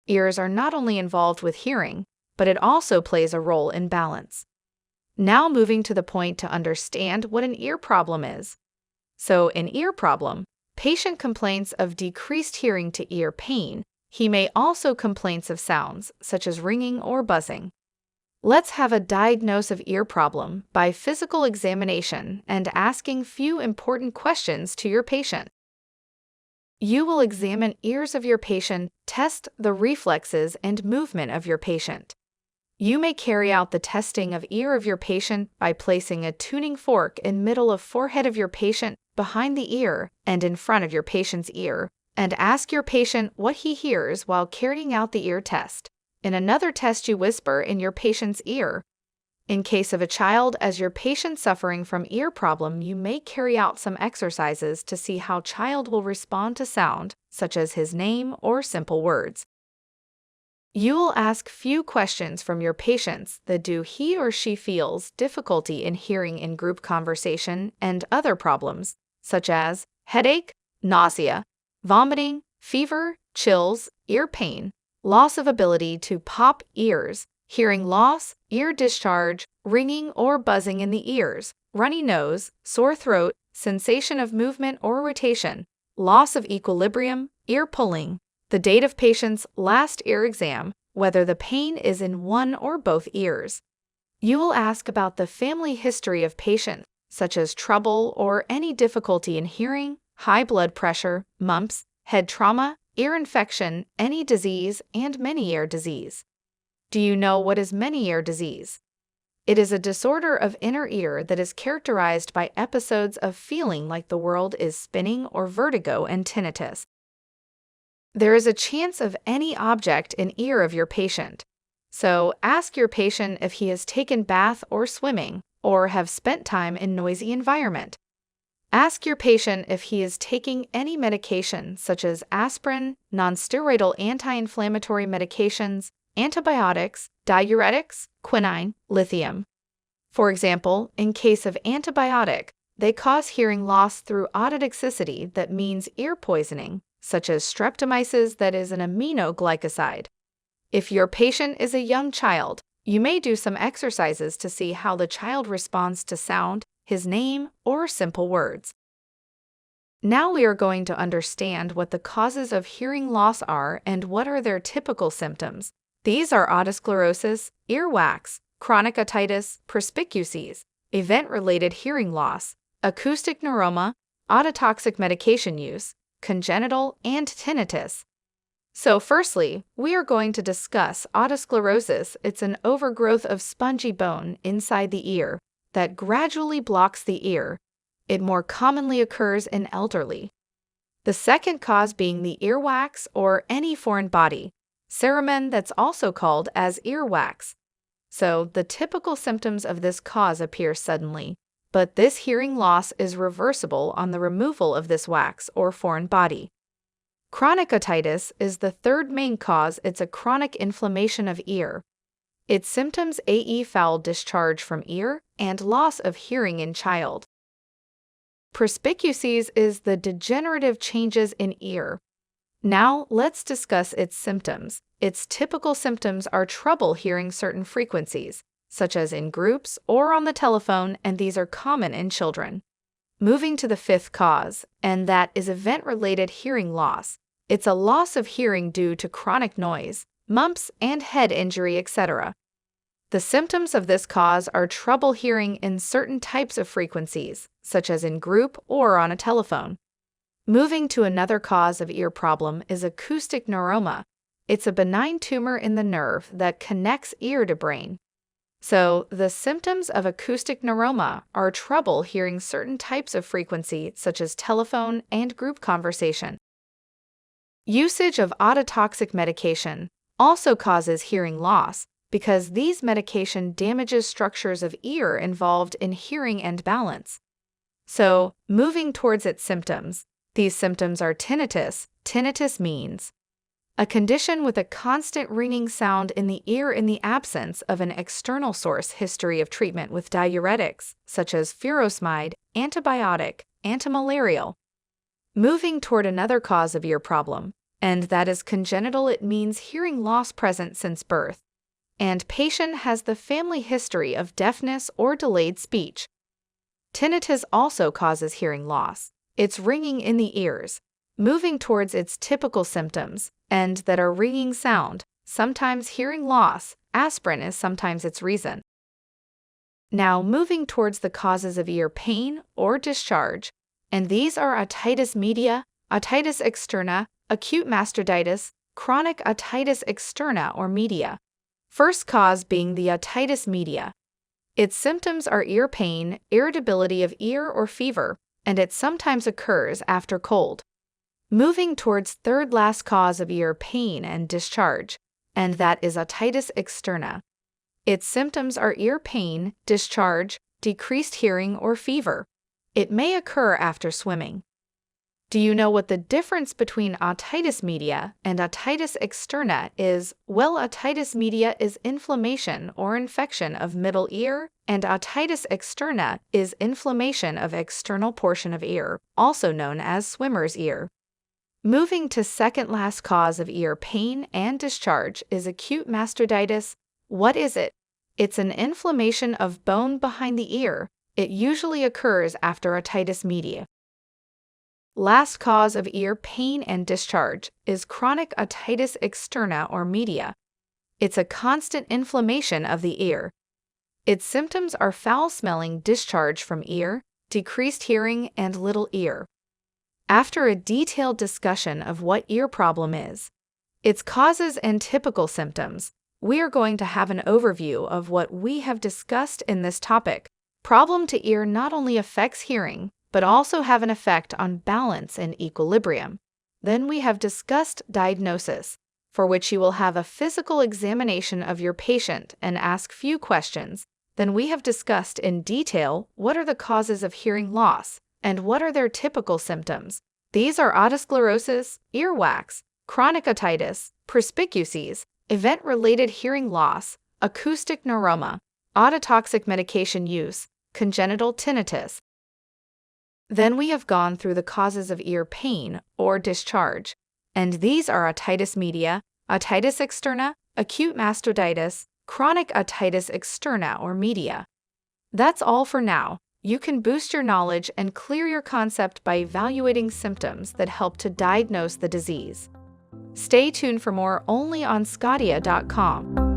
Ears are not only involved with hearing, but it also plays a role in balance. Now moving to the point to understand what an ear problem is. So, an ear problem, patient complains of decreased hearing to ear pain. He may also complaints of sounds, such as ringing or buzzing. Let's have a diagnose of ear problem by physical examination and asking few important questions to your patient. You will examine ears of your patient, test the reflexes and movement of your patient. You may carry out the testing of ear of your patient by placing a tuning fork in middle of forehead of your patient, behind the ear, and in front of your patient's ear, and ask your patient what he hears while carrying out the ear test. In another test, you whisper in your patient's ear. In case of a child, as your patient suffering from ear problem, you may carry out some exercises to see how child will respond to sound, such as his name or simple words. You will ask few questions from your patients that do he or she feels difficulty in hearing in group conversation and other problems, such as headache, nausea, vomiting, fever, chills, ear pain, loss of ability to pop ears, hearing loss, ear discharge, ringing or buzzing in the ears, runny nose, sore throat, sensation of movement or rotation, loss of equilibrium, ear pulling, the date of patient's last ear exam, whether the pain is in one or both ears. You will ask about the family history of patient, such as trouble or any difficulty in hearing, high blood pressure, mumps, head trauma, ear infection, any disease, and many-ear disease. Do you know what is many-ear disease? It is a disorder of inner ear that is characterized by episodes of feeling like the world is spinning or vertigo and tinnitus. There is a chance of any object in ear of your patient. So ask your patient if he has taken bath or swimming, or have spent time in noisy environment. Ask your patient if he is taking any medication such as aspirin, nonsteroidal anti-inflammatory medications, antibiotics, diuretics, quinine, lithium. For example, in case of antibiotic, they cause hearing loss through ototoxicity, that means ear poisoning, such as streptomyces, that is an aminoglycoside. If your patient is a young child, you may do some exercises to see how the child responds to sound, his name, or simple words. Now we are going to understand what the causes of hearing loss are and what are their typical symptoms. These are otosclerosis, earwax, chronic otitis, presbycusis, event-related hearing loss, acoustic neuroma, ototoxic medication use, congenital, and tinnitus. So firstly, we are going to discuss otosclerosis. It's an overgrowth of spongy bone inside the ear that gradually blocks the ear. It more commonly occurs in elderly. The second cause being the earwax or any foreign body, cerumen, that's also called as earwax. So the typical symptoms of this cause appear suddenly, but this hearing loss is reversible on the removal of this wax or foreign body. Chronic otitis is the third main cause. It's a chronic inflammation of ear. Its symptoms are foul discharge from ear and loss of hearing in child. Presbycusis is the degenerative changes in ear. Now let's discuss its symptoms. Its typical symptoms are trouble hearing certain frequencies, such as in groups or on the telephone, and these are common in children. Moving to the fifth cause, and that is event-related hearing loss. It's a loss of hearing due to chronic noise, mumps, and head injury, etc. The symptoms of this cause are trouble hearing in certain types of frequencies, such as in group or on a telephone. Moving to another cause of ear problem is acoustic neuroma. It's a benign tumor in the nerve that connects ear to brain. So, the symptoms of acoustic neuroma are trouble hearing certain types of frequency, such as telephone and group conversation. Usage of ototoxic medication also causes hearing loss because these medication damages structures of ear involved in hearing and balance. So, moving towards its symptoms, these symptoms are tinnitus. Tinnitus means a condition with a constant ringing sound in the ear in the absence of an external source. History of treatment with diuretics, such as furosemide, antibiotic, antimalarial. Moving toward another cause of ear problem, and that is congenital. It means hearing loss present since birth, and patient has the family history of deafness or delayed speech. Tinnitus also causes hearing loss. It's ringing in the ears, moving towards its typical symptoms, and that are ringing sound, sometimes hearing loss. Aspirin is sometimes its reason. Now moving towards the causes of ear pain or discharge, and these are otitis media, otitis externa, acute mastocytitis, chronic otitis externa or media. First cause being the otitis media. Its symptoms are ear pain, irritability of ear or fever, and it sometimes occurs after cold. Moving towards third last cause of ear pain and discharge, and that is otitis externa. Its symptoms are ear pain, discharge, decreased hearing or fever. It may occur after swimming. Do you know what the difference between otitis media and otitis externa is? Well, otitis media is inflammation or infection of middle ear, and otitis externa is inflammation of external portion of ear, also known as swimmer's ear. Moving to second last cause of ear pain and discharge is acute mastocytitis. What is it? It's an inflammation of bone behind the ear. It usually occurs after otitis media. Last cause of ear pain and discharge is chronic otitis externa or media. It's a constant inflammation of the ear. Its symptoms are foul-smelling discharge from ear, decreased hearing, and little ear. After a detailed discussion of what ear problem is, its causes and typical symptoms, we are going to have an overview of what we have discussed in this topic. Problem to ear not only affects hearing, but also have an effect on balance and equilibrium. Then we have discussed diagnosis, for which you will have a physical examination of your patient and ask few questions. Then we have discussed in detail what are the causes of hearing loss and what are their typical symptoms. These are otosclerosis, earwax, chronic otitis, presbycuses, event-related hearing loss, acoustic neuroma, ototoxic medication use, congenital tinnitus. Then we have gone through the causes of ear pain or discharge, and these are otitis media, otitis externa, acute mastocytitis, chronic otitis externa or media. That's all for now. You can boost your knowledge and clear your concept by evaluating symptoms that help to diagnose the disease. Stay tuned for more only on sqadia.com.